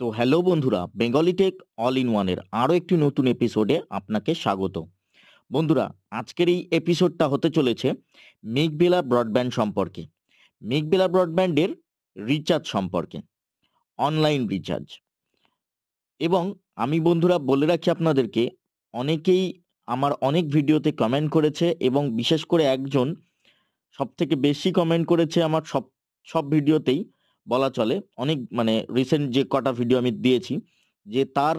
তো হ্যালো বন্ধুরা, Bengali take all in ওয়ানের আরও একটি নতুন এপিসোডে আপনাকে স্বাগত। বন্ধুরা, আজকের এই এপিসোডটা হতে চলেছে মেঘবেলা ব্রডব্যান্ড সম্পর্কে, মেঘবেলা ব্রডব্যান্ডের রিচার্জ সম্পর্কে, অনলাইন রিচার্জ। এবং আমি বন্ধুরা বলে রাখি আপনাদেরকে, অনেকেই আমার অনেক ভিডিওতে কমেন্ট করেছে এবং বিশেষ করে একজন সবথেকে বেশি কমেন্ট করেছে আমার সব সব ভিডিওতেই বলা চলে। অনেক রিসেন্ট যে কটা ভিডিও আমি দিয়েছি, যে তার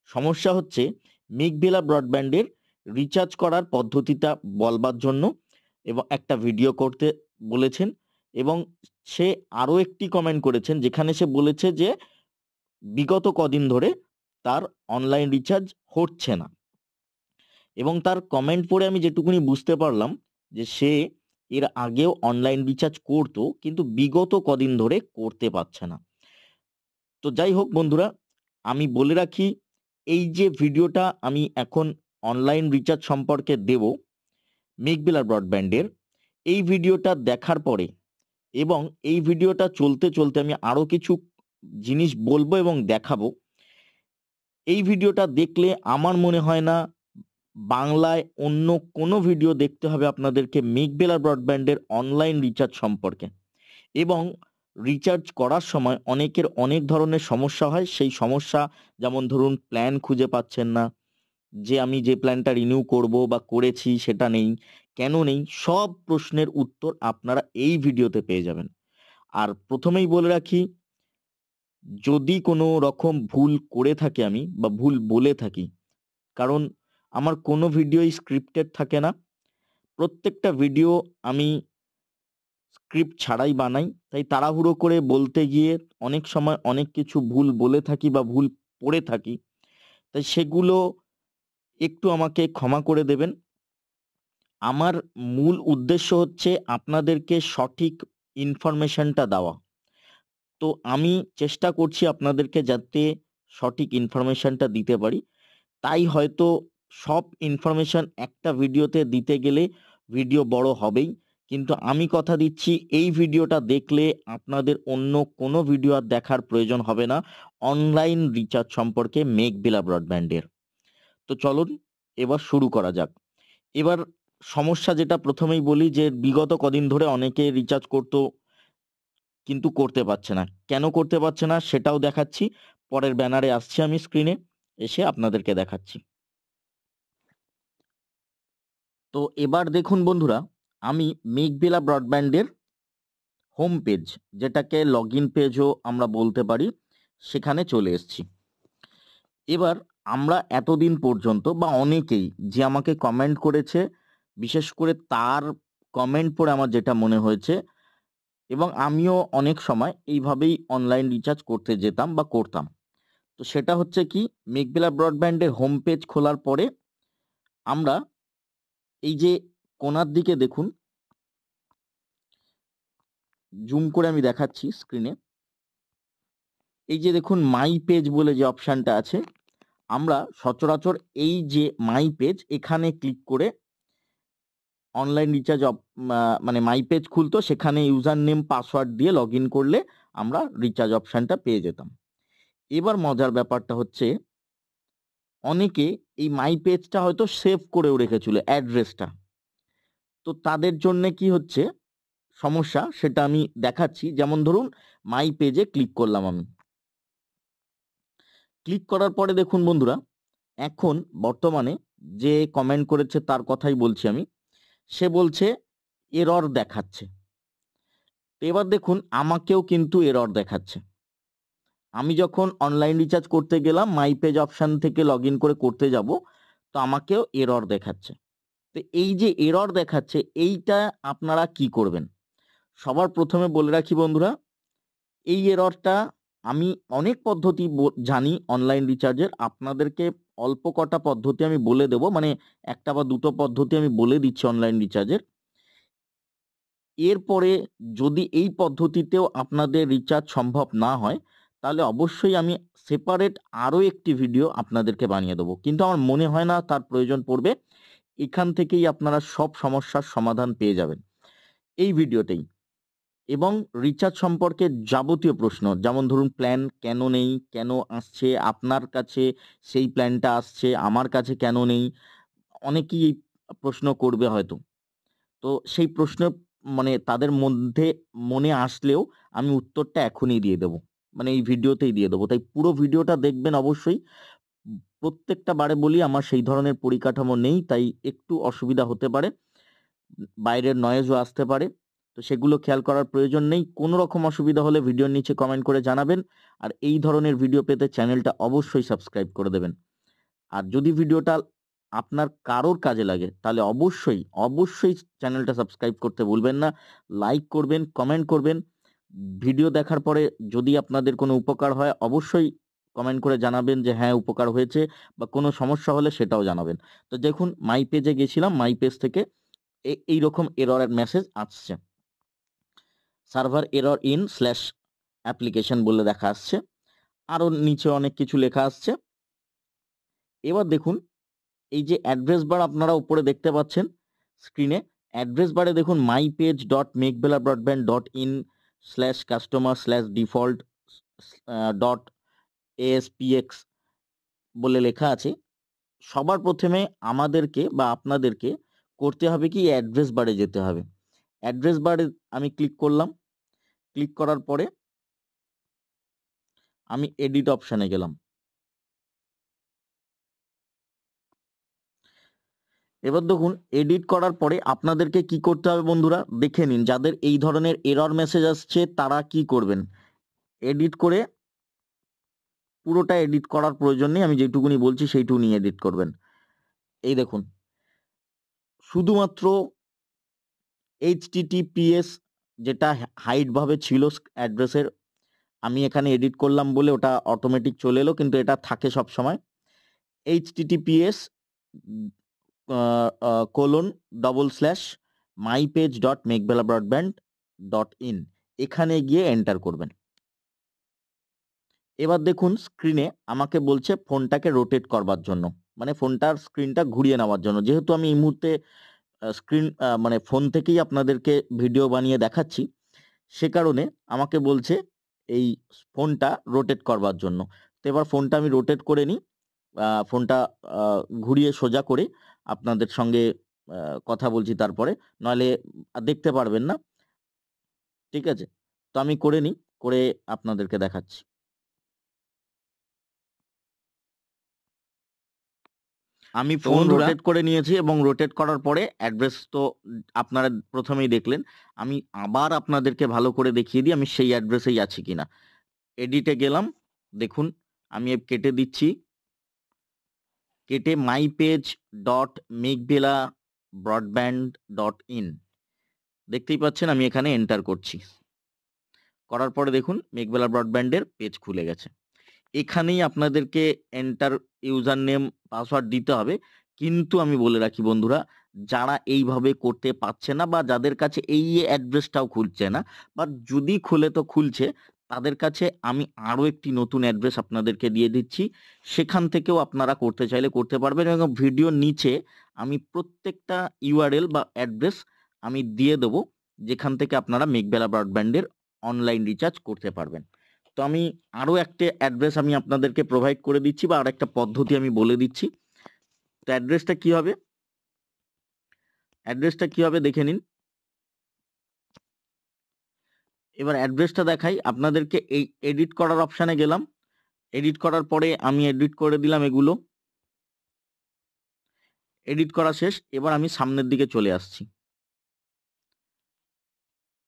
সমস্যা হচ্ছে মেঘবেলা ব্রডব্যান্ডের রিচার্জ করার পদ্ধতিটা বলবার জন্য, এবং একটা ভিডিও করতে বলেছেন। এবং সে আরও একটি কমেন্ট করেছেন যেখানে সে বলেছে যে বিগত কদিন ধরে তার অনলাইন রিচার্জ হচ্ছে না। এবং তার কমেন্ট পড়ে আমি যেটুকুনি বুঝতে পারলাম যে সে এর আগেও অনলাইন রিচার্জ করতো, কিন্তু বিগত কদিন ধরে করতে পারছে না। তো যাই হোক বন্ধুরা, আমি বলে রাখি, এই যে ভিডিওটা আমি এখন অনলাইন রিচার্জ সম্পর্কে দেব মেঘবেলা ব্রডব্যান্ডের, এই ভিডিওটা দেখার পরে এবং এই ভিডিওটা চলতে চলতে আমি আরও কিছু জিনিস বলবো এবং দেখাবো। এই ভিডিওটা দেখলে আমার মনে হয় না বাংলায় অন্য কোনো ভিডিও দেখতে হবে আপনাদেরকে মেঘবেলা ব্রডব্যান্ডের অনলাইন রিচার্জ সম্পর্কে। এবং রিচার্জ করার সময় অনেকের অনেক ধরনের সমস্যা হয়। সেই সমস্যা যেমন ধরুন, প্ল্যান খুঁজে পাচ্ছেন না, যে আমি যে প্ল্যানটা রিনিউ করব বা করেছি সেটা নেই, কেন নেই, সব প্রশ্নের উত্তর আপনারা এই ভিডিওতে পেয়ে যাবেন। আর প্রথমেই বলে রাখি, যদি কোনো রকম ভুল করে থাকি আমি বা ভুল বলে থাকি, কারণ আমার কোনো ভিডিওই স্ক্রিপ্টেড থাকে না, প্রত্যেকটা ভিডিও আমি স্ক্রিপ্ট ছাড়াই বানাই। তাই তাড়াহুড়ো করে বলতে গিয়ে অনেক সময় অনেক কিছু ভুল বলে থাকি বা ভুল পড়ে থাকি, তাই সেগুলো একটু আমাকে ক্ষমা করে দেবেন। আমার মূল উদ্দেশ্য হচ্ছে আপনাদেরকে সঠিক ইনফরমেশনটা দেওয়া। তো আমি চেষ্টা করছি আপনাদেরকে যাতে সঠিক ইনফরমেশনটা দিতে পারি। তাই হয়তো সব ইনফরমেশন একটা ভিডিওতে দিতে গেলে ভিডিও বড় হবেই, কিন্তু আমি কথা দিচ্ছি এই ভিডিওটা দেখলে আপনাদের অন্য কোনো ভিডিও আর দেখার প্রয়োজন হবে না অনলাইন রিচার্জ সম্পর্কে মেঘবেলা ব্রডব্যান্ডের। তো চলুন এবার শুরু করা যাক। এবার সমস্যা যেটা প্রথমেই বলি, যে বিগত কদিন ধরে অনেকে রিচার্জ করতো কিন্তু করতে পারছে না। কেন করতে পারছে না সেটাও দেখাচ্ছি, পরের ব্যানারে আসছি, আমি স্ক্রিনে এসে আপনাদেরকে দেখাচ্ছি। তো এবার দেখুন বন্ধুরা, আমি মেঘবেলা ব্রডব্যান্ডের হোম পেজ, যেটাকে লগ ইন পেজও আমরা বলতে পারি, সেখানে চলে এসেছি। এবার আমরা এতদিন পর্যন্ত বা অনেকেই যে আমাকে কমেন্ট করেছে, বিশেষ করে তার কমেন্ট পড়ে আমার যেটা মনে হয়েছে, এবং আমিও অনেক সময় এইভাবেই অনলাইন রিচার্জ করতে যেতাম বা করতাম। তো সেটা হচ্ছে কি, মেঘবেলা ব্রডব্যান্ডের হোম পেজ খোলার পরে আমরা এই যে কোণার দিকে দেখুন, জুম করে আমি দেখাচ্ছি স্ক্রিনে, এই যে দেখুন মাই পেজ বলে যে অপশানটা আছে, আমরা সচরাচর এই যে মাই পেজ, এখানে ক্লিক করে অনলাইন রিচার্জ মাই পেজ খুলতো, সেখানে ইউজার নেম পাসওয়ার্ড দিয়ে লগ ইন করলে আমরা রিচার্জ অপশানটা পেয়ে যেতাম। এবার মজার ব্যাপারটা হচ্ছে, অনেকে এই মাই পেজটা হয়তো সেভ করেও রেখেছিল অ্যাড্রেসটা। তো তাদের জন্য কি হচ্ছে সমস্যা সেটা আমি দেখাচ্ছি। যেমন ধরুন, মাই পেজে ক্লিক করলাম আমি, ক্লিক করার পরে দেখুন বন্ধুরা, এখন বর্তমানে যে কমেন্ট করেছে তার কথাই বলছি আমি, সে বলছে এরর দেখাচ্ছে। তো এবার দেখুন আমাকেও কিন্তু এরর দেখাচ্ছে। আমি যখন অনলাইন রিচার্জ করতে গেলাম, মাই পেজ অপশান থেকে লগ ইন করে করতে যাব, তো আমাকেও এরর দেখাচ্ছে। তো এই যে এরর দেখাচ্ছে, এইটা আপনারা কি করবেন? সবার প্রথমে বলে রাখি বন্ধুরা, এই এররটা আমি অনেক পদ্ধতি জানি অনলাইন রিচার্জের, আপনাদেরকে অল্প কটা পদ্ধতি আমি বলে দেব, মানে একটা বা দুটো পদ্ধতি আমি বলে দিচ্ছি অনলাইন রিচার্জের। এরপরে যদি এই পদ্ধতিতেও আপনাদের রিচার্জ সম্ভব না হয়, তাহলে অবশ্যই আমি সেপারেট আরও একটি ভিডিও আপনাদেরকে বানিয়ে দেবো, কিন্তু আমার মনে হয় না তার প্রয়োজন পড়বে। এখান থেকেই আপনারা সব সমস্যার সমাধান পেয়ে যাবেন এই ভিডিওতেই। এবং রিচার্জ সম্পর্কে যাবতীয় প্রশ্ন, যেমন ধরুন প্ল্যান কেন নেই, কেন আসছে আপনার কাছে সেই প্ল্যানটা আসছে, আমার কাছে কেন নেই, অনেকেই এই প্রশ্ন করবে হয়তো। তো সেই প্রশ্ন মানে তাদের মধ্যে মনে আসলেও আমি উত্তরটা এখনই দিয়ে দেবো, মানে এই ভিডিওতেই দিয়ে দেবো। তাই পুরো ভিডিওটা দেখবেন অবশ্যই। প্রত্যেকটা বারে বলি আমার সেই ধরনের পরিকাঠামো নেই, তাই একটু অসুবিধা হতে পারে, বাইরের নয়েজও আসতে পারে, তো সেগুলো খেয়াল করার প্রয়োজন নেই। কোনো রকম অসুবিধা হলে ভিডিওর নিচে কমেন্ট করে জানাবেন। আর এই ধরনের ভিডিও পেতে চ্যানেলটা অবশ্যই সাবস্ক্রাইব করে দেবেন। আর যদি ভিডিওটা আপনার কারোর কাজে লাগে তাহলে অবশ্যই অবশ্যই চ্যানেলটা সাবস্ক্রাইব করতে ভুলবেন না। লাইক করবেন, কমেন্ট করবেন। ভিডিও দেখার পরে যদি আপনাদের কোনো উপকার হয় অবশ্যই কমেন্ট করে জানাবেন যে হ্যাঁ উপকার হয়েছে, বা কোনো সমস্যা হলে সেটাও জানাবেন। তো দেখুন মাই পেজে গেছিলাম, মাই পেজ থেকে এইরকম এররের মেসেজ আসছে, server error in slash application বলে দেখা আসছে, আরও নিচে অনেক কিছু লেখা আসছে। এবার দেখুন এই যে অ্যাড্রেস বার আপনারা উপরে দেখতে পাচ্ছেন স্ক্রিনে, অ্যাড্রেস বারে দেখুন my page dot Meghbela broadband dot in slash customer slash default dot ASPX বলে লেখা আছে। সবার প্রথমে আমাদেরকে বা আপনাদেরকে করতে হবে কি, অ্যাড্রেস বারে যেতে হবে। অ্যাড্রেস বারে আমি ক্লিক করলাম, ক্লিক করার পরে আমি এডিট অপশানে গেলাম। এবার দেখুন এডিট করার পরে আপনাদেরকে কি করতে হবে বন্ধুরা, দেখে নিন। যাদের এই ধরনের এরর মেসেজ আসছে তারা কি করবেন, এডিট করে পুরোটা এডিট করার প্রয়োজন নেই, আমি যেটুকুনি বলছি সেইটুকুনি এডিট করবেন। এই দেখুন শুধুমাত্র এইচটিটিপিএস যেটা হাইড ভাবে ছিল অ্যাড্রেসের, আমি এখানে এডিট করলাম বলে ওটা অটোমেটিক চলে এলো, কিন্তু এটা থাকে সব সময়। HTTPS colon double slash my page dot Meghbela broadband dot in, এখানে গিয়ে এন্টার করবেন। এবার দেখুন স্ক্রিনে আমাকে বলছে ফোনটাকে রোটেট করবার জন্য, মানে ফোনটার স্ক্রিনটা ঘুরিয়ে নেওয়ার জন্য। যেহেতু আমি এই মুহূর্তে স্ক্রিন মানে ফোন থেকেই আপনাদেরকে ভিডিও বানিয়ে দেখাচ্ছি, সে কারণে আমাকে বলছে এই ফোনটা রোটেট করবার জন্য। তো এবার ফোনটা আমি রোটেট করে নিই, ফোনটা ঘুরিয়ে সোজা করে আপনাদের সঙ্গে কথা বলছি তারপরে, নইলে দেখতে পারবেন না। ঠিক আছে, তো আমি করে নিই, করে আপনাদেরকে দেখাচ্ছি। আমি তো ফোন বন্ধুরা রোটেট করে নিয়েছি এবং রোটেট করার পরে অ্যাড্রেস তো আপনারা প্রথমেই দেখলেন। আমি আবার আপনাদেরকে ভালো করে দেখিয়ে দিই আমি সেই অ্যাড্রেসেই আছি কিনা। এডিটে গেলাম, দেখুন আমি কেটে দিচ্ছি, কেটে মাই page dot Meghbela broadband dot in, দেখতেই পাচ্ছেন আমি এখানে এন্টার করছি। করার পরে দেখুন মেঘবেলা ব্রডব্যান্ডের পেজ খুলে গেছে। এখানেই আপনাদেরকে এন্টার ইউজার নেম পাসওয়ার্ড দিতে হবে। কিন্তু আমি বলে রাখি বন্ধুরা, যারা এইভাবে করতে পারছে না বা যাদের কাছে এই অ্যাড্রেসটাও খুলছে না, বা যদি খুলে তো খুলছে, তাদের কাছে আমি আরও একটি নতুন অ্যাড্রেস আপনাদেরকে দিয়ে দিচ্ছি। সেখান থেকেও আপনারা করতে চাইলে করতে পারবেন, এবং ভিডিওর নিচে আমি প্রত্যেকটা ইউআরএল বা অ্যাড্রেস আমি দিয়ে দেবো, যেখান থেকে আপনারা মেঘবেলা ব্রডব্যান্ডের অনলাইন রিচার্জ করতে পারবেন। তো আমি আরও একটা অ্যাড্রেস আমি আপনাদেরকে প্রোভাইড করে দিচ্ছি, বা আর একটা পদ্ধতি আমি বলে দিচ্ছি। তো অ্যাড্রেসটা কি হবে, অ্যাড্রেসটা কি হবে দেখে নিন। এবার অ্যাড্রেসটা দেখাই আপনাদেরকে। এই এডিট করার অপশানে গেলাম, এডিট করার পরে আমি এডিট করে দিলাম এগুলো, এডিট করা শেষ। এবার আমি সামনের দিকে চলে আসছি,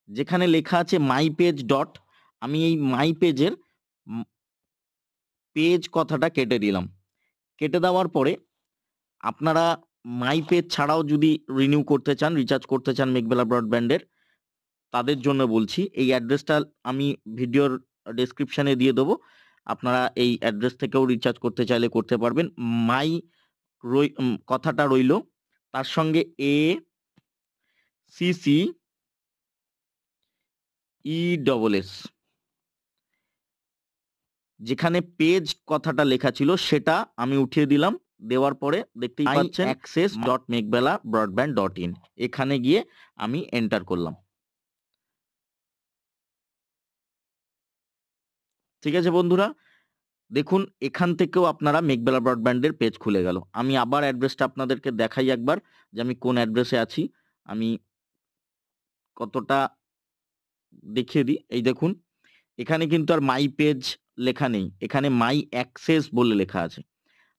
যেখানে লেখা আছে মাই পেজ ডট, আমি এই মাই পেজের পেজ কথাটা কেটে দিলাম। কেটে দেওয়ার পরে আপনারা মাই পেজ ছাড়াও যদি রিনিউ করতে চান, রিচার্জ করতে চান মেঘবেলা ব্রডব্যান্ডের, তাদের জন্য বলছি এই অ্যাড্রেসটা আমি ভিডিওর ডেসক্রিপশানে দিয়ে দেবো। আপনারা এই অ্যাড্রেস থেকেও রিচার্জ করতে চাইলে করতে পারবেন। মাই কথাটা রইল, তার সঙ্গে A C C E double S, যেখানে পেজ কথাটা লেখা ছিল সেটা আমি উঠিয়ে দিলাম। দেওয়ার পরে দেখতেই পাচ্ছেন access dot Meghbela broadband dot in, এখানে গিয়ে আমি এন্টার করলাম। ঠিক আছে বন্ধুরা, দেখুন এখান থেকেও আপনারা মেঘবেলা ব্রডব্যান্ডের পেজ খুলে গেল। আমি আবার অ্যাড্রেসটা আপনাদেরকে দেখাই একবার যে আমি কোন অ্যাড্রেসে আছি। আমি কতটা দেখিয়ে দিই। এই দেখুন, এখানে কিন্তু আর মাই পেজ লেখা নেই, এখানে মাই অ্যাক্সেস বলে লেখা আছে।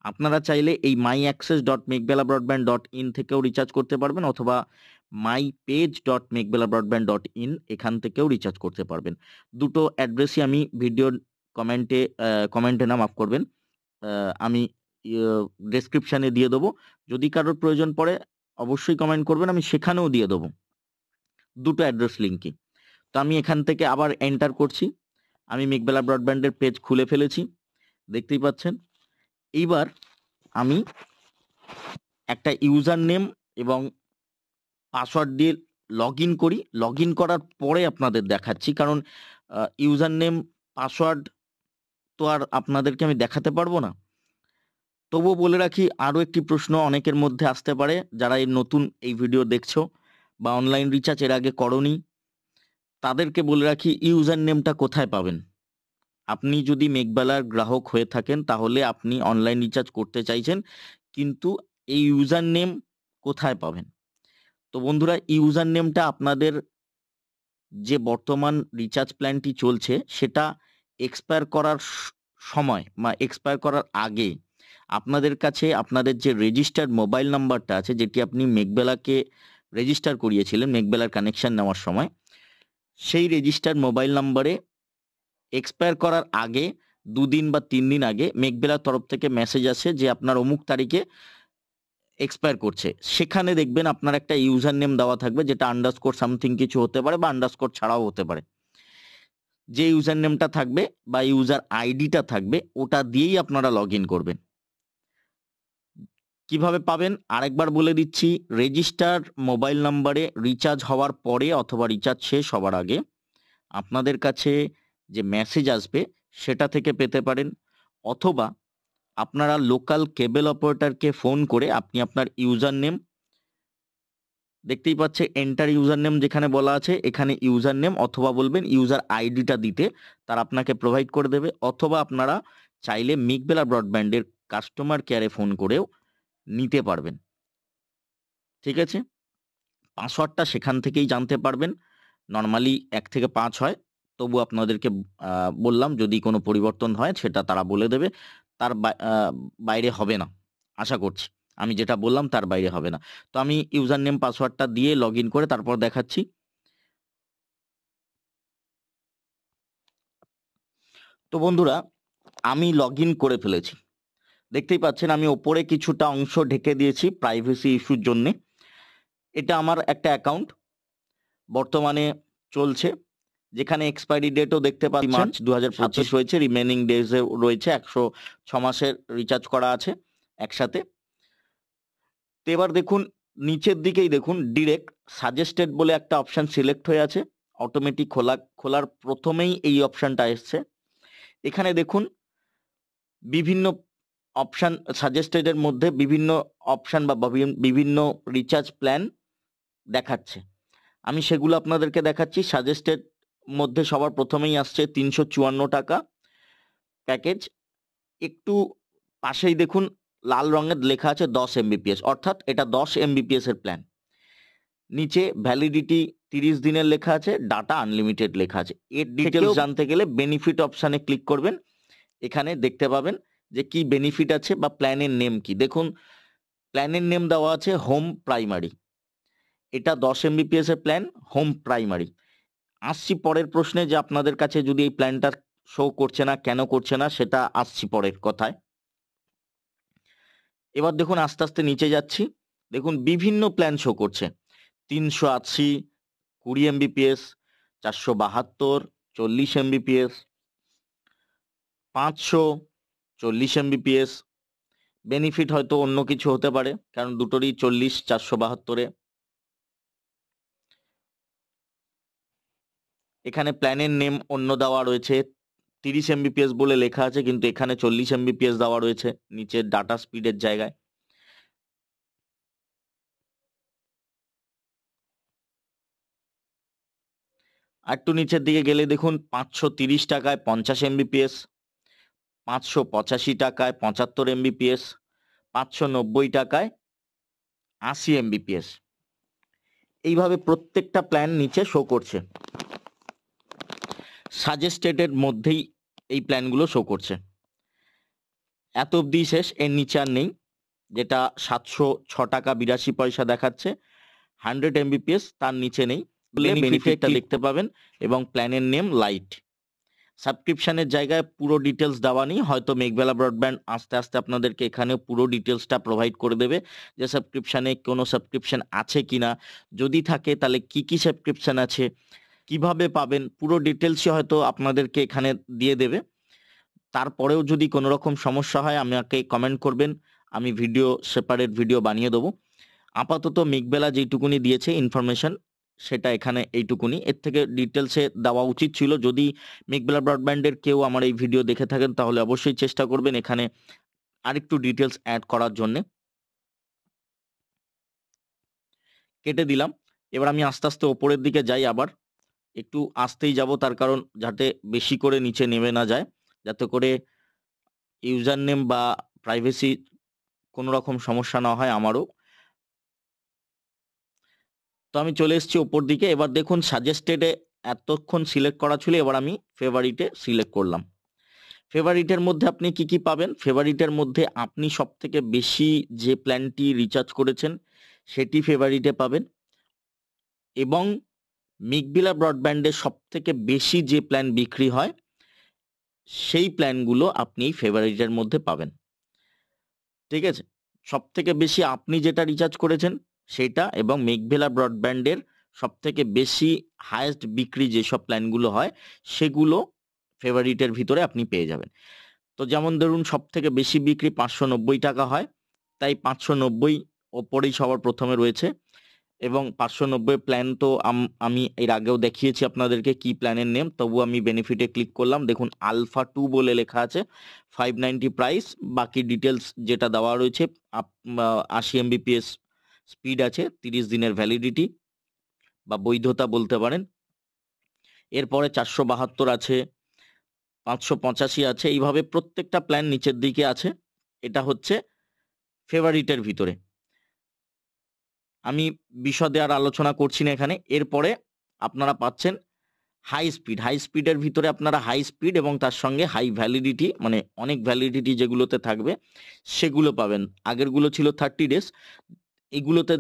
আপনারা চাইলে এই myaccess.meghbela.broadband.in থেকেও রিচার্জ করতে পারবেন, অথবা mypage.meghbela.broadband.in এখান থেকেও রিচার্জ করতে পারবেন। দুটো অ্যাড্রেসই আমি ভিডিওর কমেন্টে না, মাফ করবেন, আমি ডেসক্রিপশানে দিয়ে দেবো। যদি কারোর প্রয়োজন পড়ে অবশ্যই কমেন্ট করবেন, আমি সেখানেও দিয়ে দেবো দুটো অ্যাড্রেস লিঙ্কই। তো আমি এখান থেকে আবার এন্টার করছি। আমি মেঘবেলা ব্রডব্যান্ডের পেজ খুলে ফেলেছি, দেখতেই পাচ্ছেন। এইবার আমি একটা ইউজার নেম এবং পাসওয়ার্ড দিয়ে লগ ইন করি। লগ ইন করার পরে আপনাদের দেখাচ্ছি, কারণ ইউজার নেম পাসওয়ার্ড তো আর আপনাদেরকে আমি দেখাতে পারবো না। তবুও বলে রাখি, আরও একটি প্রশ্ন অনেকের মধ্যে আসতে পারে যারা এই নতুন এই ভিডিও দেখছো বা অনলাইন রিচার্জ এর আগে করনি, তাদেরকে বলে রাখি ইউজার নেমটা কোথায় পাবেন। আপনি যদি মেঘবেলার গ্রাহক হয়ে থাকেন তাহলে আপনি অনলাইন রিচার্জ করতে চাইছেন, কিন্তু এই ইউজার নেম কোথায় পাবেন? তো বন্ধুরা, ইউজার নেমটা আপনাদের যে বর্তমান রিচার্জ প্ল্যানটি চলছে সেটা এক্সপায়ার করার সময় বা এক্সপায়ার করার আগে আপনাদের কাছে আপনাদের যে রেজিস্টার্ড মোবাইল নাম্বারটা আছে, যেটি আপনি মেঘবেলাকে রেজিস্টার করিয়েছিলেন মেঘবেলার কানেকশন নেওয়ার সময়, সেই রেজিস্টার্ড মোবাইল নাম্বারে এক্সপায়ার করার আগে 2 দিন বা 3 দিন আগে মেঘবেলার তরফ থেকে মেসেজ আসে যে আপনার অমুক তারিখে এক্সপায়ার করছে। সেখানে দেখবেন আপনার একটা ইউজার নেম দেওয়া থাকবে, যেটা আন্ডারস্কোর সামথিং কিছু হতে পারে বা আন্ডারস্কোর ছাড়াও হতে পারে। যে ইউজার নেমটা থাকবে বা ইউজার আইডিটা থাকবে, ওটা দিয়েই আপনারা লগ ইন করবেন। কিভাবে পাবেন আরেকবার বলে দিচ্ছি। রেজিস্টার মোবাইল নাম্বারে রিচার্জ হওয়ার পরে অথবা রিচার্জ শেষ হওয়ার আগে আপনাদের কাছে যে মেসেজ আসবে সেটা থেকে পেতে পারেন, অথবা আপনারা লোকাল কেবল অপারেটরকে ফোন করে আপনি আপনার ইউজার নেম, দেখতেই পাচ্ছে এন্টার ইউজার নেম যেখানে বলা আছে, এখানে ইউজার নেম অথবা বলবেন ইউজার আইডিটা দিতে, তারা আপনাকে প্রোভাইড করে দেবে। অথবা আপনারা চাইলে মেঘবেলা ব্রডব্যান্ডের কাস্টমার কেয়ারে ফোন করেও নিতে পারবেন। ঠিক আছে, পাসওয়ার্ডটা সেখান থেকেই জানতে পারবেন। নর্মালি 1 থেকে 5 হয়, তবু আপনাদেরকে বললাম যদি কোনো পরিবর্তন হয় সেটা তারা বলে দেবে। তার বাইরে হবে না, আশা করছি। আমি যেটা বললাম তার বাইরে হবে না। তো আমি ইউজার নেম পাসওয়ার্ডটা দিয়ে লগ ইন করে তারপর দেখাচ্ছি। তো বন্ধুরা, আমি লগ ইন করে ফেলেছি। দেখতেই পাচ্ছেন আমি ওপরে কিছুটা অংশ ঢেকে দিয়েছি প্রাইভেসি ইস্যুর জন্যে। এটা আমার একটা অ্যাকাউন্ট বর্তমানে চলছে, যেখানে এক্সপায়ারি ডেটও দেখতে পাচ্ছেন মার্চ 2025 রয়েছে, রিমেনিং ডেজে রয়েছে 106 মাসের রিচার্জ করা আছে একসাথে। তো এবার দেখুন নিচের দিকেই দেখুন ডিরেক্ট সাজেস্টেড বলে একটা অপশন সিলেক্ট হয়ে আছে। অটোমেটিক খোলার প্রথমেই এই অপশনটা এসছে। এখানে দেখুন বিভিন্ন অপশন সাজেস্টেডের মধ্যে বিভিন্ন অপশন বা বিভিন্ন রিচার্জ প্ল্যান দেখাচ্ছে। আমি সেগুলো আপনাদেরকে দেখাচ্ছি। সাজেস্টেড মধ্যে সবার প্রথমেই আসছে 354 টাকা প্যাকেজ। একটু পাশেই দেখুন লাল রঙের লেখা আছে 10 MBPS, অর্থাৎ এটা 10 MBPS এর প্ল্যান। নিচে ভ্যালিডিটি 30 দিনের লেখা আছে, ডাটা আনলিমিটেড লেখা আছে। এর ডিটেলস জানতে গেলে বেনিফিট অপশানে ক্লিক করবেন। এখানে দেখতে পাবেন যে কি বেনিফিট আছে বা প্ল্যানের নেম কি। দেখুন প্ল্যানের নেম দেওয়া আছে হোম প্রাইমারি। এটা 10 MBPS এর প্ল্যান, হোম প্রাইমারি। আসছি পরের প্রশ্নে যে আপনাদের কাছে যদি এই প্ল্যানটা শো করছে না, কেন করছে না, সেটা আসছি পরের কথায়। এবার দেখুন আস্তে আস্তে নিচে যাচ্ছি। দেখুন বিভিন্ন প্ল্যান শো করছে। 380, 20 MBPS, 472, 40 MBPS, 500, 40 MBPS। বেনিফিট হয়তো অন্য কিছু হতে পারে, কারণ দুটোরই 40, 472-এ। এখানে প্ল্যানের নেম অন্য দেওয়া রয়েছে, 30 MBPS বলে লেখা আছে, কিন্তু এখানে 40 MBPS দেওয়া রয়েছে নিচের ডাটা স্পিডের জায়গায়। আর একটু নিচের দিকে গেলে দেখুন 530 টাকায় 50 এমবিপিএস, 585 টাকায় 75 এমবিপিএস, 590 টাকায় 80 এমবিপিএস। এইভাবে প্রত্যেকটা প্ল্যান নিচে শো করছে। সাজেস্টেডের মধ্যেই এই প্ল্যানগুলো শো করছে। এত অবধি শেষ, এর নিচে আর নেই। যেটা 706 টাকা 82 পয়সা দেখাচ্ছে 100 এমবিপিএস, তার নিচে নেই। বেনিফিটটা দেখতে পাবেন এবং প্ল্যানের নেম লাইট। সাবস্ক্রিপশনের জায়গায় পুরো ডিটেলস দেওয়া নেই, হয়তো মেঘবেলা ব্রডব্যান্ড আস্তে আস্তে আপনাদেরকে এখানে পুরো ডিটেলসটা প্রোভাইড করে দেবে যে সাবস্ক্রিপশনে কোনো সাবস্ক্রিপশন আছে কিনা, যদি থাকে তাহলে কি কি সাবস্ক্রিপশন আছে, কিভাবে পাবেন, পুরো ডিটেলসই হয়তো আপনাদেরকে এখানে দিয়ে দেবে। তারপরেও যদি কোনো রকম সমস্যা হয় আমাকে কমেন্ট করবেন, আমি সেপারেট ভিডিও বানিয়ে দেবো। আপাতত মেঘবেলা যেইটুকুনি দিয়েছে ইনফরমেশন সেটা এখানে এইটুকুনি, এর থেকে ডিটেলসে দেওয়া উচিত ছিল। যদি মেঘবেলা ব্রডব্যান্ডের কেউ আমার এই ভিডিও দেখে থাকেন তাহলে অবশ্যই চেষ্টা করবেন এখানে আরেকটু ডিটেলস অ্যাড করার জন্য। কেটে দিলাম। এবার আমি আস্তে আস্তে ওপরের দিকে যাই, আবার একটু আস্তেই যাব, তার কারণ যাতে বেশি করে নিচে নেমে না যায়, যাতে করে ইউজার নেম বা প্রাইভেসি কোনো রকম সমস্যা না হয় আমারও। তো আমি চলে এসেছি ওপর দিকে। এবার দেখুন সাজেস্টেডে এতক্ষণ সিলেক্ট করা ছিল, এবার আমি ফেভারিটে সিলেক্ট করলাম। ফেভারিটের মধ্যে আপনি কি কি পাবেন? ফেভারিটের মধ্যে আপনি সবথেকে বেশি যে প্ল্যানটি রিচার্জ করেছেন সেটি ফেভারিটে পাবেন, এবং মেঘবেলা ব্রডব্যান্ডে সবথেকে বেশি যে প্ল্যান বিক্রি হয় সেই প্ল্যানগুলো আপনি ফেভারিটের মধ্যে পাবেন। ঠিক আছে, সবথেকে বেশি আপনি যেটা রিচার্জ করেছেন সেটা, এবং মেঘবেলা ব্রডব্যান্ডের সবথেকে বেশি হায়েস্ট বিক্রি যেসব প্ল্যানগুলো হয় সেগুলো ফেভারিটের ভিতরে আপনি পেয়ে যাবেন। তো যেমন ধরুন সবথেকে বেশি বিক্রি 590 টাকা হয়, তাই 590 ওপরেই সবার প্রথমে রয়েছে। এবং 590 প্ল্যান তো আমি এর আগেও দেখিয়েছি আপনাদেরকে কি প্ল্যানের নেম, তবু আমি বেনিফিটে ক্লিক করলাম। দেখুন আলফা 2 বলে লেখা আছে, 590 প্রাইস, বাকি ডিটেলস যেটা দেওয়া রয়েছে 80 এমবিপিএস স্পিড আছে, 30 দিনের ভ্যালিডিটি বা বৈধতা বলতে পারেন। এরপরে 472 আছে, 585 আছে, এইভাবে প্রত্যেকটা প্ল্যান নিচের দিকে আছে। এটা হচ্ছে ফেভারিটের ভিতরে। আমি বিশদে আর আলোচনা করছি না এখানে। এরপরে আপনারা পাচ্ছেন হাই স্পিড। হাই স্পিডের ভিতরে আপনারা হাই স্পিড এবং তার সঙ্গে হাই ভ্যালিডিটি, মানে অনেক ভ্যালিডিটি যেগুলোতে থাকবে সেগুলো পাবেন। আগেরগুলো ছিল 30 ডেজ, এগুলোতে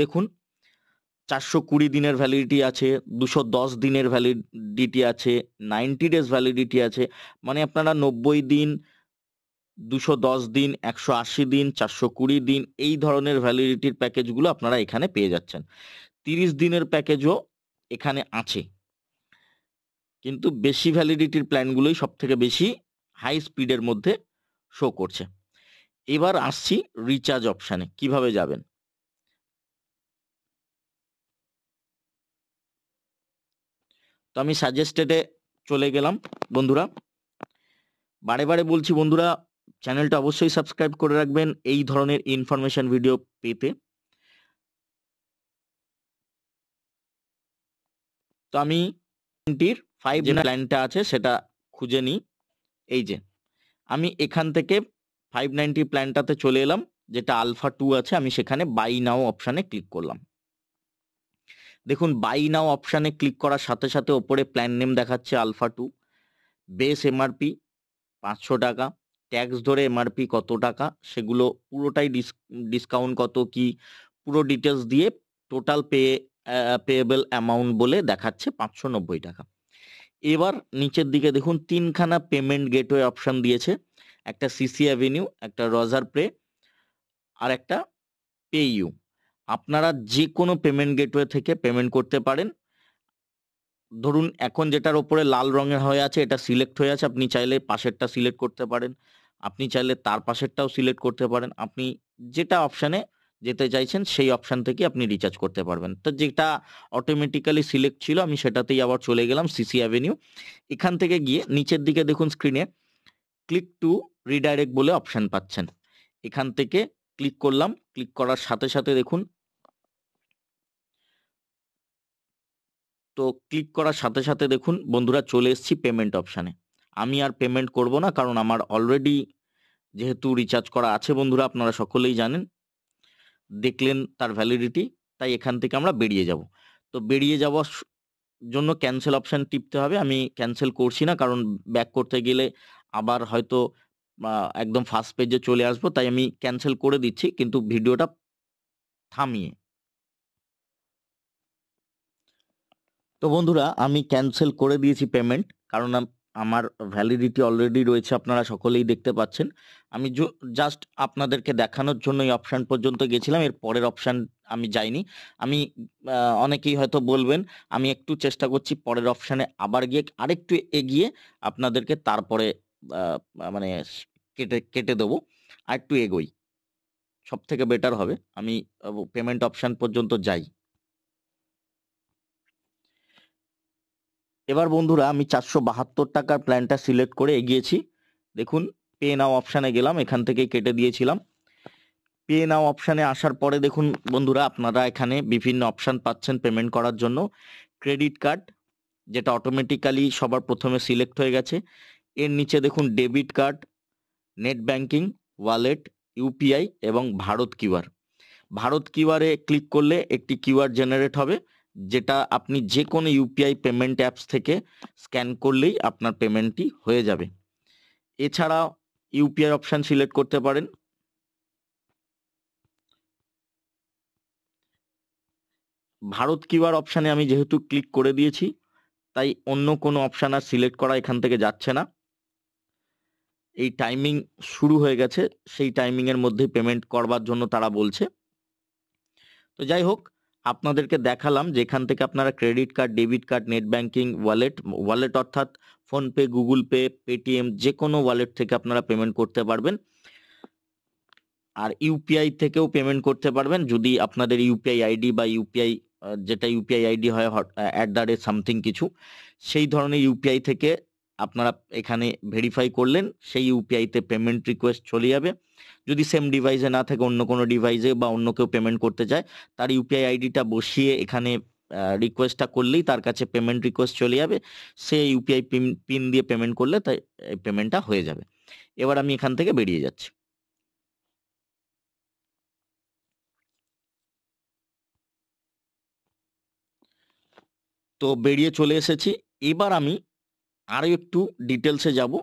দেখুন 420 দিনের ভ্যালিডিটি আছে, 210 দিনের ভ্যালিডিটি আছে, 90 ডেজ ভ্যালিডিটি আছে। মানে আপনারা 90 দিন, 210 দিন, 180 দিন, 420 দিন এই ধরনের ভ্যালিডিটির প্যাকেজগুলো আপনারা এখানে পেয়ে যাচ্ছেন। 30 দিনের প্যাকেজও এখানে আছে, কিন্তু বেশি ভ্যালিডিটির প্ল্যানগুলোই সব থেকে বেশি হাই স্পিডের মধ্যে শো করছে। এবার আসছি রিচার্জ অপশানে কিভাবে যাবেন। তো আমি সাজেস্টেডে চলে গেলাম বন্ধুরা। বারে বারে বলছি বন্ধুরা, চ্যানেলটা অবশ্যই সাবস্ক্রাইব করে রাখবেন এই ধরনের ইনফরমেশন ভিডিও পেতে। তো আমি 5 যে প্ল্যানটা আছে সেটা খুঁজে নিই। এই যে আমি এখান থেকে 590 প্ল্যানটাতে চলে এলাম, যেটা আলফা 2 আছে। আমি সেখানে বাই নাও অপশানে ক্লিক করলাম। দেখুন বাই নাও অপশানে ক্লিক করার সাথে সাথে ওপরে প্ল্যান নেম দেখাচ্ছে আলফা 2, বেস এমআরপি 500 টাকা, ট্যাক্স ধরে এমআরপি কত টাকা সেগুলো পুরোটাই ডিসকাউন্ট কত কি পুরো ডিটেলস দিয়ে টোটাল পেয়েবল অ্যামাউন্ট বলে দেখাচ্ছে 590 টাকা। এবার নিচের দিকে দেখুন তিনখানা পেমেন্ট গেটওয়ে অপশন দিয়েছে, একটা সিসি অ্যাভিনিউ, একটা রজার প্রে, আর একটা পেইউ। আপনারা যে কোনো পেমেন্ট গেটওয়ে থেকে পেমেন্ট করতে পারেন। ধরুন এখন যেটার ওপরে লাল রঙের হয়ে আছে এটা সিলেক্ট হয়ে আছে, আপনি চাইলে পাশেরটা সিলেক্ট করতে পারেন, আপনি চাইলে তার পাশেরটাও সিলেক্ট করতে পারেন। আপনি যেটা অপশানে যেতে চাইছেন সেই অপশান থেকে আপনি রিচার্জ করতে পারবেন। তো যেটা অটোমেটিক্যালি সিলেক্ট ছিল আমি সেটাতেই আবার চলে গেলাম সিসি অ্যাভিনিউ। এখান থেকে গিয়ে নিচের দিকে দেখুন স্ক্রিনে ক্লিক টু রিডাইরেক্ট বলে অপশান পাচ্ছেন, এখান থেকে ক্লিক করলাম। ক্লিক করার সাথে সাথে দেখুন তো ক্লিক করার সাথে সাথে দেখুন বন্ধুরা চলে এসেছি পেমেন্ট অপশানে। আমি আর পেমেন্ট করব না, কারণ আমার অলরেডি যেহেতু রিচার্জ করা আছে বন্ধুরা, আপনারা সকলেই জানেন, দেখলেন তার ভ্যালিডিটি, তাই এখান থেকে আমরা বেরিয়ে যাব। তো বেরিয়ে যাওয়ার জন্য ক্যান্সেল অপশান টিপতে হবে। আমি ক্যান্সেল করছি না, কারণ ব্যাক করতে গেলে আবার হয়তো একদম ফার্স্ট পেজে চলে আসবো, তাই আমি ক্যান্সেল করে দিচ্ছি কিন্তু ভিডিওটা থামিয়ে। তো বন্ধুরা আমি ক্যান্সেল করে দিয়েছি পেমেন্ট, কারণ আমার ভ্যালিডিটি অলরেডি রয়েছে, আপনারা সকলেই দেখতে পাচ্ছেন। আমি জাস্ট আপনাদেরকে দেখানোর জন্য এই অপশান পর্যন্ত গেছিলাম, এর পরের অপশান আমি যাইনি। আমি অনেকেই হয়তো বলবেন, আমি একটু চেষ্টা করছি পরের অপশানে আবার গিয়ে আরেকটু এগিয়ে আপনাদেরকে তারপরে মানে কেটে কেটে দেবো, আর একটু এগোই, সব থেকে বেটার হবে। আমি পেমেন্ট অপশান পর্যন্ত যাই। এবার বন্ধুরা আমি 472 টাকার প্ল্যানটা সিলেক্ট করে এগিয়েছি। দেখুন পে নাও অপশানে গেলাম, এখান থেকে কেটে দিয়েছিলাম। পে নাও অপশানে আসার পরে দেখুন বন্ধুরা আপনারা এখানে বিভিন্ন অপশান পাচ্ছেন পেমেন্ট করার জন্য। ক্রেডিট কার্ড, যেটা অটোমেটিক্যালি সবার প্রথমে সিলেক্ট হয়ে গেছে। এর নিচে দেখুন debit card, net banking, wallet, UPI এবং ভারত কিউআর। ভারত কিউআরে ক্লিক করলে একটি কিউআর জেনারেট হবে, যেটা আপনি যে কোনো ইউপিআই পেমেন্ট অ্যাপস থেকে স্ক্যান করলেই আপনার পেমেন্টটি হয়ে যাবে। এছাড়া ইউপিআই অপশান সিলেক্ট করতে পারেন। ভারত কিউআর অপশানে আমি যেহেতু ক্লিক করে দিয়েছি, তাই অন্য কোনো অপশান আর সিলেক্ট করা এখান থেকে যাচ্ছে না। এই টাইমিং শুরু হয়ে গেছে, সেই টাইমিংয়ের মধ্যেই পেমেন্ট করবার জন্য তারা বলছে। তো যাই হোক, আপনাদেরকে দেখালাম যে এখান থেকে আপনারা credit card, debit card, net banking, wallet অর্থাৎ ফোনপে, গুগল পে, পেটিএম, যে কোনো ওয়ালেট থেকে আপনারা পেমেন্ট করতে পারবেন। আর ইউপিআই থেকেও পেমেন্ট করতে পারবেন, যদি আপনাদের ইউপিআই আইডি বা ইউপিআই যেটা ইউপিআই আইডি হয় @সামথিং কিছু, সেই ধরনের ইউপিআই থেকে আপনারা এখানে ভেরিফাই করলেন, সেই ইউপিআইতে পেমেন্ট রিকোয়েস্ট চলে যাবে। যদি সেম ডিভাইসে না থাকে, অন্য কোনো ডিভাইসে বা অন্য কেউ পেমেন্ট করতে চায়, তার ইউপিআই আইডিটা বসিয়ে এখানে রিকোয়েস্টটা করলেই তার কাছে পেমেন্ট রিকোয়েস্ট চলে যাবে। সে ইউপিআই পিন দিয়ে পেমেন্ট করলে তাই পেমেন্টটা হয়ে যাবে। এবার আমি এখান থেকে বেরিয়ে যাচ্ছি। তো বেরিয়ে চলে এসেছি। এবার আমি আরও একটু ডিটেলসে যাব।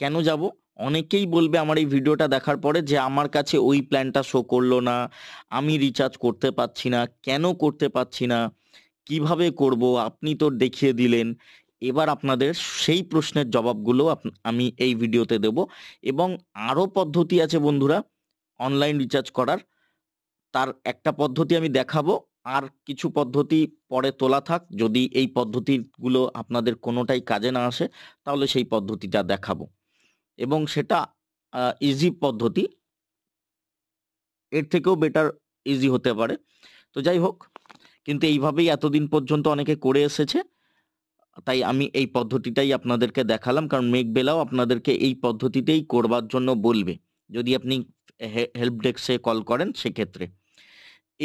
কেন যাব? অনেকেই বলবে আমার এই ভিডিওটা দেখার পরে যে আমার কাছে ওই প্ল্যানটা শো করলো না, আমি রিচার্জ করতে পারছি না, কেন করতে পারছি না, কিভাবে করব, আপনি তো দেখিয়ে দিলেন। এবার আপনাদের সেই প্রশ্নের জবাবগুলো আমি এই ভিডিওতে দেব, এবং আরও পদ্ধতি আছে বন্ধুরা অনলাইন রিচার্জ করার। তার একটা পদ্ধতি আমি দেখাবো, আর কিছু পদ্ধতি পরে তোলা থাক। যদি এই পদ্ধতিগুলো আপনাদের কোনোটাই কাজে না আসে, তাহলে সেই পদ্ধতিটা দেখাবো, এবং সেটা ইজি পদ্ধতি, এর থেকেও বেটার ইজি হতে পারে। তো যাই হোক, কিন্তু এইভাবেই এতদিন পর্যন্ত অনেকে করে এসেছে, তাই আমি এই পদ্ধতিটাই আপনাদেরকে দেখালাম, কারণ মেঘবেলাও আপনাদেরকে এই পদ্ধতিতেই করবার জন্য বলবে যদি আপনি হেল্প ডেস্কে কল করেন সেক্ষেত্রে।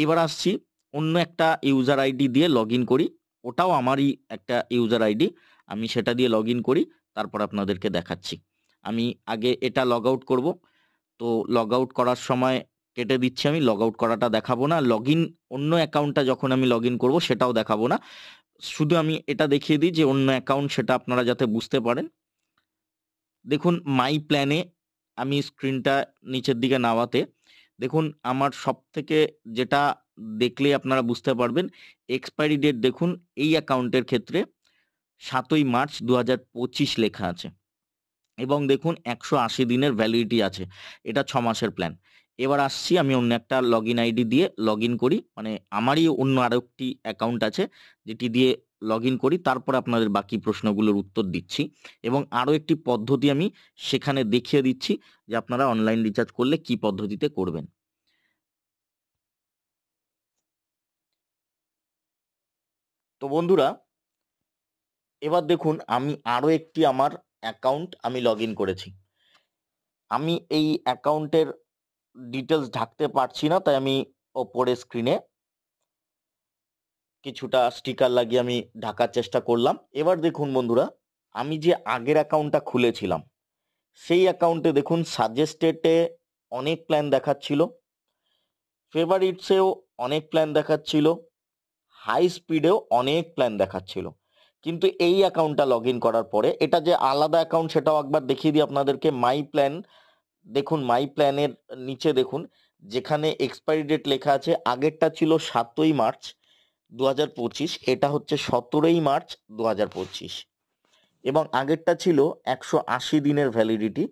এবার আসছি, অন্য একটা ইউজার আইডি দিয়ে লগ ইন করি, ওটাও আমারই একটা ইউজার আইডি, আমি সেটা দিয়ে লগ ইন করি, তারপর আপনাদেরকে দেখাচ্ছি। আমি আগে এটা লগ আউট করবো। তো লগ আউট করার সময় কেটে দিচ্ছি, আমি লগ আউট করাটা দেখাবো না। লগ ইন অন্য অ্যাকাউন্টটা যখন আমি লগ ইন করবো সেটাও দেখাবো না, শুধু আমি এটা দেখিয়ে দিই যে অন্য অ্যাকাউন্ট, সেটা আপনারা যাতে বুঝতে পারেন। দেখুন মাই প্ল্যানে আমি স্ক্রিনটা নিচের দিকে নামাতে, দেখুন আমার সব থেকে যেটা দেখলে আপনারা বুঝতে পারবেন, এক্সপায়ারি ডেট দেখুন এই অ্যাকাউন্টের ক্ষেত্রে 7ই মার্চ 2025 লেখা আছে, এবং দেখুন 180 দিনের ভ্যালিডিটি আছে। এটা 6 মাসের প্ল্যান। এবার আসছি, আমি অন্য একটা লগ ইন আইডি দিয়ে লগ ইন করি, মানে আমারই অন্য আরও একটি অ্যাকাউন্ট আছে যেটি দিয়ে লগ ইন করি, তারপর আপনাদের বাকি প্রশ্নগুলোর উত্তর দিচ্ছি, এবং আরও একটি পদ্ধতি আমি সেখানে দেখিয়ে দিচ্ছি যে আপনারা অনলাইন রিচার্জ করলে কি পদ্ধতিতে করবেন। তো বন্ধুরা এবার দেখুন আমি আরও একটি আমার অ্যাকাউন্ট আমি লগ ইন করেছি। আমি এই অ্যাকাউন্টের ডিটেলস ঢাকতে পারছি না, তাই আমি ওপরে স্ক্রিনে কিছুটা স্টিকার লাগিয়ে আমি ঢাকার চেষ্টা করলাম। এবার দেখুন বন্ধুরা, আমি যে আগের অ্যাকাউন্টটা খুলেছিলাম সেই অ্যাকাউন্টে দেখুন সাজেস্টেডে অনেক প্ল্যান দেখাচ্ছিল, ফেভারিটসেও অনেক প্ল্যান দেখাচ্ছিল, হাই স্পিডেও অনেক প্ল্যান দেখাচ্ছিল। কিন্তু এই অ্যাকাউন্টটা লগ ইন করার পরে, এটা যে আলাদা অ্যাকাউন্ট সেটাও একবার দেখিয়ে দিই আপনাদেরকে। মাই প্ল্যান, দেখুন মাই প্ল্যানের নিচে দেখুন যেখানে এক্সপায়ারি ডেট লেখা আছে, আগেরটা ছিল 7ই মার্চ 2025, এটা হচ্ছে 17ই মার্চ 2025। এবং আগেরটা ছিল 180 দিনের ভ্যালিডিটি,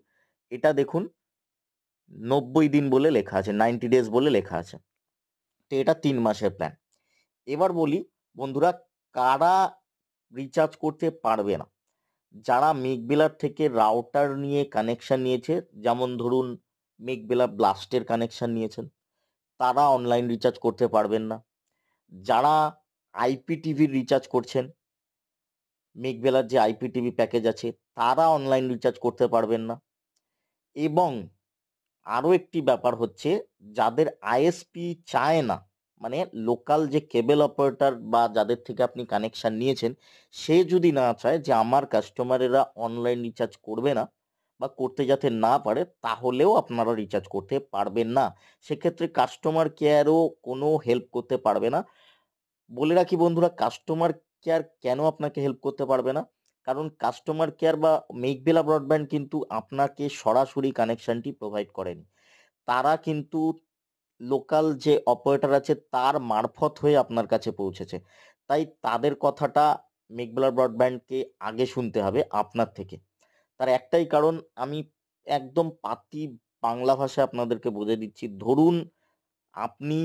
এটা দেখুন 90 দিন বলে লেখা আছে, 90 ডেজ বলে লেখা আছে। তো এটা 3 মাসের প্ল্যান। এবার বলি বন্ধুরা, কারা রিচার্জ করতে পারবে না? যারা মেঘবেলার থেকে রাউটার নিয়ে কানেকশন নিয়েছে, যেমন ধরুন মেঘবেলা ব্লাস্টের কানেকশন নিয়েছেন, তারা অনলাইন রিচার্জ করতে পারবেন না। যারা আইপিটিভির রিচার্জ করছেন, মেঘবেলার যে আইপিটিভি প্যাকেজ আছে, তারা অনলাইন রিচার্জ করতে পারবেন না। এবং আরও একটি ব্যাপার হচ্ছে, যাদের আইএসপি চায় না, মানে লোকাল যে কেবল অপারেটর বা যাদের থেকে আপনি কানেকশন নিয়েছেন, সে যদি না চায় যে আমার কাস্টমারেরা অনলাইন রিচার্জ করবে না বা করতে যাতে না পারে, তাহলেও আপনারা রিচার্জ করতে পারবেন না। সেক্ষেত্রে কাস্টমার কেয়ারও কোনো হেল্প করতে পারবে না। বলে রাখি বন্ধুরা, কাস্টমার কেয়ার কেন আপনাকে হেল্প করতে পারবে না? কারণ কাস্টমার কেয়ার বা মেঘবেলা ব্রডব্যান্ড কিন্তু আপনাকে সরাসরি কানেকশনটি প্রোভাইড করেনি। তারা কিন্তু লোকাল যে অপারেটর আছে তার মারফত হয়ে আপনার কাছে পৌঁছেছে। তাই তাদের কথাটা মেঘবেলা ব্রডব্যান্ডকে আগে শুনতে হবে আপনার থেকে। তার একটাই কারণ, আমি একদম পাতি বাংলা ভাষায় আপনাদেরকে বুঝে দিচ্ছি। ধরুন আপনি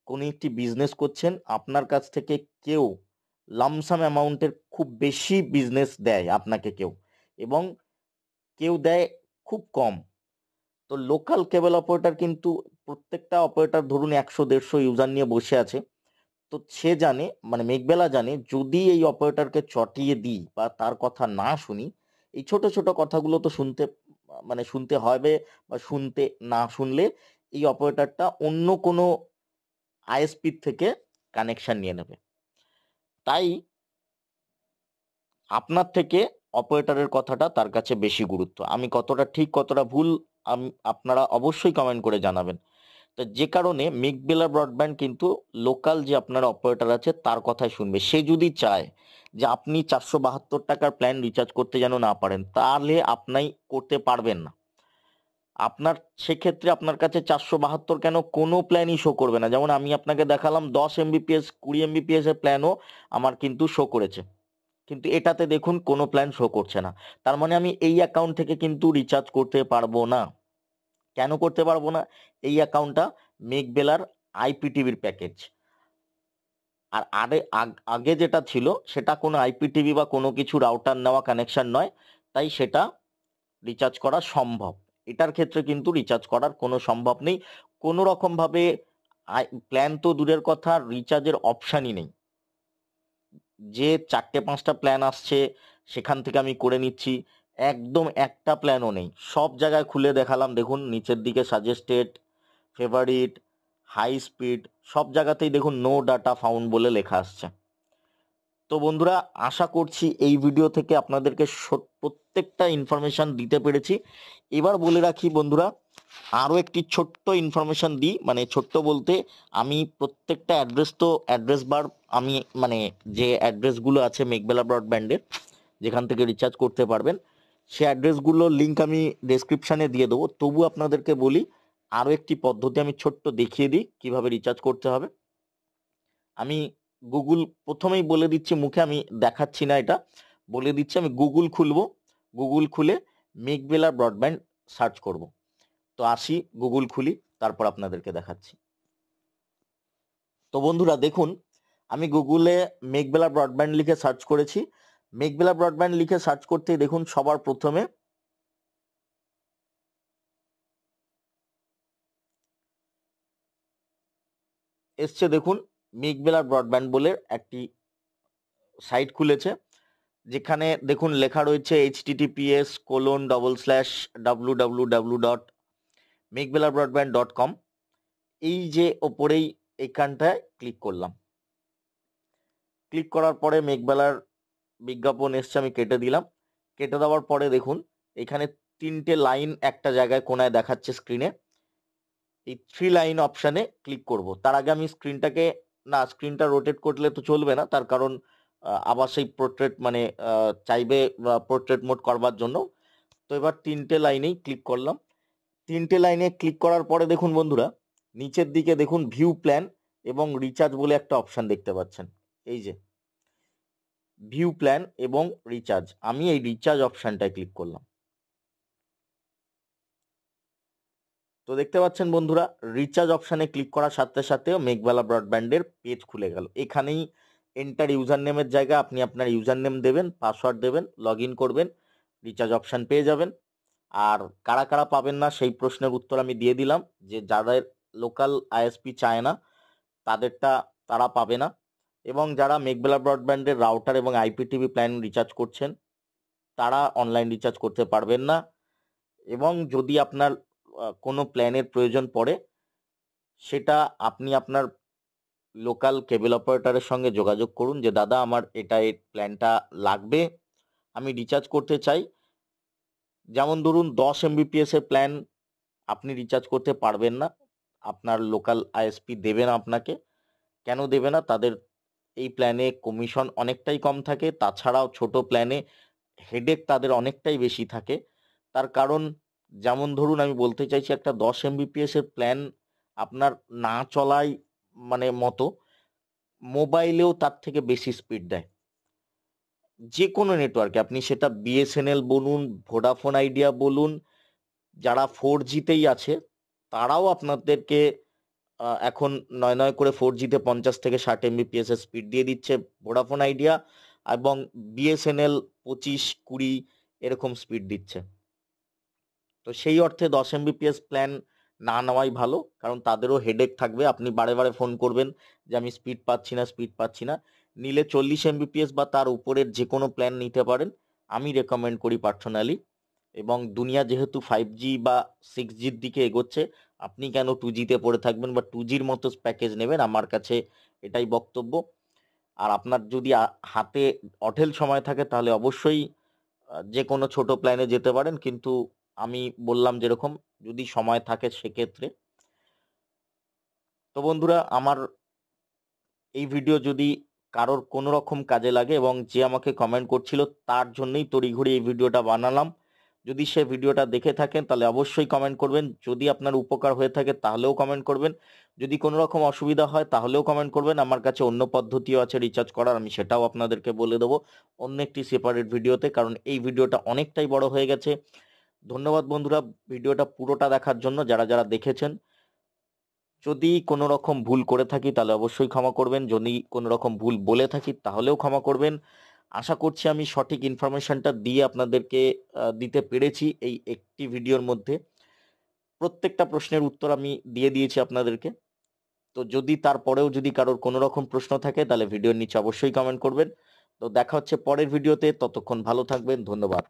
কোনো একটি বিজনেস করছেন, আপনার কাছ থেকে কেউ লামসাম অ্যামাউন্টের খুব বেশি বিজনেস দেয় আপনাকে কেউ, এবং কেউ দেয় খুব কম। তো লোকাল কেবল অপারেটর কিন্তু, প্রত্যেকটা অপারেটর ধরুন 100-150 ইউজার নিয়ে বসে আছে। তো সে জানে, মানে মেঘবেলা জানে, যদি এই অপারেটরকে চটিয়ে দিই বা তার কথা না শুনি, এই ছোট ছোট কথাগুলো তো শুনতে, মানে শুনতে হবে, বা শুনতে না শুনলে এই অপারেটরটা অন্য কোনো আইএসপির থেকে কানেকশন নিয়ে নেবে। তাই আপনার থেকে অপারেটরের কথাটা তার কাছে বেশি গুরুত্ব। আমি কতটা ঠিক কতটা ভুল আপনারা অবশ্যই কমেন্ট করে জানাবেন। তো যে কারণে মেঘবেলা ব্রডব্যান্ড কিন্তু লোকাল যে আপনার অপারেটর আছে তার কথাই শুনবে। সে যদি চায় যে আপনি 472 টাকার প্ল্যান রিচার্জ করতে যেন না পারেন, তাহলে আপনি করতে পারবেন না। আপনার সেক্ষেত্রে আপনার কাছে 472 কেন, কোনো প্ল্যানই শো করবে না। যেমন আমি আপনাকে দেখালাম 10 এমবিপিএস 20 এমবিপিএস এর প্ল্যানও আমার কিন্তু শো করেছে, কিন্তু এটাতে দেখুন কোনো প্ল্যান শো করছে না। তার মানে আমি এই অ্যাকাউন্ট থেকে কিন্তু রিচার্জ করতে পারবো না। কেন করতে পারবো না? এই অ্যাকাউন্টটা মেঘবেলার আইপিটিভির প্যাকেজ। আর আগে যেটা ছিল সেটা কোনো আইপিটিভি বা কোনো কিছু রাউটার নেওয়া কানেকশন নয়, তাই সেটা রিচার্জ করা সম্ভব। এটার ক্ষেত্রে কিন্তু রিচার্জ করার কোনো সম্ভব নেই কোনো রকম ভাবে। প্ল্যান তো দূরের কথা, রিচার্জের অপশানই নেই। যে 4-5টা প্ল্যান আসছে সেখান থেকে আমি করে নিচ্ছি, একদম একটা প্ল্যানও নেই। সব জায়গায় খুলে দেখালাম, দেখুন নিচের দিকে সাজেস্টেড, ফেভারিট, হাই স্পিড, সব জায়গাতেই দেখুন নো ডাটা ফাউন্ড বলে লেখা আসছে। তো বন্ধুরা, আশা করছি এই ভিডিও থেকে আপনাদেরকে প্রত্যেকটা ইনফরমেশন দিতে পেরেছি। এবার বলে রাখি বন্ধুরা, আরও একটি ছোট্ট ইনফরমেশন দিই, মানে ছোট্ট বলতে আমি প্রত্যেকটা অ্যাড্রেস বার, আমি মানে যে অ্যাড্রেসগুলো আছে মেঘবেলা ব্রডব্যান্ডের যেখান থেকে রিচার্জ করতে পারবেন, সে অ্যাড্রেসগুলোর লিঙ্ক আমি ডেসক্রিপশানে দিয়ে দেবো। তবু আপনাদেরকে বলি, আরও একটি পদ্ধতি আমি ছোট্ট দেখিয়ে দিই কিভাবে রিচার্জ করতে হবে। আমি গুগল প্রথমেই বলে দিচ্ছি, মুখে আমি দেখাচ্ছি না, এটা বলে দিচ্ছি। আমি গুগল খুলবো, গুগল খুলে মেঘবেলা ব্রডব্যান্ড সার্চ করব। তো আসি, গুগল খুলি, তারপর আপনাদেরকে দেখাচ্ছি। তো বন্ধুরা দেখুন, আমি গুগলে মেঘবেলা ব্রডব্যান্ড লিখে সার্চ করেছি। মেঘবেলা ব্রডব্যান্ড লিখে সার্চ করতেই দেখুন সবার প্রথমে এসছে, দেখুন মেঘবেলা ব্রডব্যান্ড বলে একটি সাইট খুলেছে, যেখানে দেখুন লেখা রয়েছে https://www.meghbelabroadband.com। এই যে ওপরেই এইখানটায় ক্লিক করলাম। ক্লিক করার পরে মেঘবেলার বিজ্ঞাপন এসছে, আমি কেটে দিলাম। কেটে দেওয়ার পরে দেখুন এখানে 3টে লাইন একটা জায়গায় কোনায় দেখাচ্ছে স্ক্রিনে। এই 3 লাইন অপশানে ক্লিক করব। তার আগে আমি স্ক্রিনটা রোটেট করলে তো চলবে না, তার কারণ আবার সেই পোর্ট্রেট মানে চাইবে পোর্ট্রেট মোড করবার জন্য। তো এবার 3টে লাইনেই ক্লিক করলাম। 3টে লাইনে ক্লিক করার পরে দেখুন বন্ধুরা, নিচের দিকে দেখুন ভিউ প্ল্যান এবং রিচার্জ বলে একটা অপশান দেখতে পাচ্ছেন। এই যে ভিউ প্ল্যান এবং রিচার্জ, আমি এই রিচার্জ অপশানটায় ক্লিক করলাম। তো দেখতে পাচ্ছেন বন্ধুরা, রিচার্জ অপশানে ক্লিক করার সাথে সাথে মেঘবেলা ব্রডব্যান্ডের পেজ খুলে গেল। এখানেই এন্টার ইউজার নেমের জায়গা, আপনি আপনার ইউজার নেম দেবেন, পাসওয়ার্ড দেবেন, লগ ইন করবেন, রিচার্জ অপশান পেয়ে যাবেন। আর কারা কারা পাবেন না সেই প্রশ্নের উত্তর আমি দিয়ে দিলাম, যে যাদের লোকাল আইএসপি চায় না তারা পাবে না, এবং যারা মেঘবেলা ব্রডব্যান্ডের রাউটার এবং আইপিটিভি প্ল্যান রিচার্জ করছেন তারা অনলাইন রিচার্জ করতে পারবেন না। এবং যদি আপনার কোনো প্ল্যানের প্রয়োজন পড়ে, সেটা আপনি আপনার লোকাল কেবল অপারেটরের সঙ্গে যোগাযোগ করুন, যে দাদা আমার এই প্ল্যানটা লাগবে, আমি রিচার্জ করতে চাই। যেমন ধরুন 10 MBPS এর প্ল্যান আপনি রিচার্জ করতে পারবেন না, আপনার লোকাল আইএসপি দেবে না আপনাকে। কেন দেবে না? তাদের এই প্ল্যানে কমিশন অনেকটাই কম থাকে, তাছাড়াও ছোট প্ল্যানে হেডেক তাদের অনেকটাই বেশি থাকে। তার কারণ যেমন ধরুন আমি বলতে চাইছি, একটা 10 MBPS এর প্ল্যান আপনার না চলাই মানে মতো মোবাইলেও তার থেকে বেশি স্পিড দেয়, যে কোনো নেটওয়ার্কে, আপনি সেটা বিএসএনএল বলুন, ভোডাফোন আইডিয়া বলুন, যারা 4Gতেই আছে তারাও আপনাদেরকে এখন নয় নয় করে 4Gতে 50 থেকে 60 MBPS এর স্পিড দিয়ে দিচ্ছে ভোডাফোন আইডিয়া, এবং বিএসএনএল 25-20 এরকম স্পিড দিচ্ছে। তো সেই অর্থে 10 MBPS প্ল্যান না নেওয়াই ভালো, কারণ তাদেরও হেডেক থাকবে, আপনি বারে বারে ফোন করবেন যে আমি স্পিড পাচ্ছি না। নিলে 40 MBPS বা তার উপরের যে কোনো প্ল্যান নিতে পারেন, আমি রেকমেন্ড করি পার্সোনালি। এবং দুনিয়া যেহেতু 5G বা 6Gর দিকে এগোচ্ছে, আপনি কেন 2Gতে পড়ে থাকবেন বা 2Gর মতো প্যাকেজ নেবেন? আমার কাছে এটাই বক্তব্য। আর আপনার যদি হাতে অঢেল সময় থাকে তাহলে অবশ্যই যে কোনো ছোট প্ল্যানে যেতে পারেন, কিন্তু আমি বললাম যেরকম যদি সময় থাকে সেক্ষেত্রে। তো বন্ধুরা, আমার এই ভিডিও যদি কারোর কোনো রকম কাজে লাগে, এবং যে আমাকে কমেন্ট করছিল তার জন্যই তড়িঘড়ি এই ভিডিওটা বানালাম, যদি সে ভিডিওটা দেখে থাকেন তাহলে অবশ্যই কমেন্ট করবেন। যদি আপনার উপকার হয়ে থাকে তাহলেও কমেন্ট করবেন, যদি কোনো রকম অসুবিধা হয় তাহলেও কমেন্ট করবেন। আমার কাছে অন্য পদ্ধতিও আছে রিচার্জ করার, আমি সেটাও আপনাদেরকে বলে দেবো অন্য একটি সেপারেট ভিডিওতে, কারণ এই ভিডিওটা অনেকটাই বড় হয়ে গেছে। ধন্যবাদ বন্ধুরা ভিডিওটা পুরোটা দেখার জন্য, যারা যারা দেখেছেন। যদি কোনো রকম ভুল করে থাকি তাহলে অবশ্যই ক্ষমা করবেন, যদি কোনো রকম ভুল বলে থাকি তাহলেও ক্ষমা করবেন। আশা করছি আমি সঠিক ইনফরমেশনটা দিয়ে আপনাদেরকে দিতে পেরেছি এই একটি ভিডিওর মধ্যে। প্রত্যেকটা প্রশ্নের উত্তর আমি দিয়ে দিয়েছি আপনাদেরকে। তো যদি তারপরেও যদি কারোর কোনো রকম প্রশ্ন থাকে তাহলে ভিডিওর নিচে অবশ্যই কমেন্ট করবেন। তো দেখা হচ্ছে পরের ভিডিওতে, ততক্ষণ ভালো থাকবেন, ধন্যবাদ।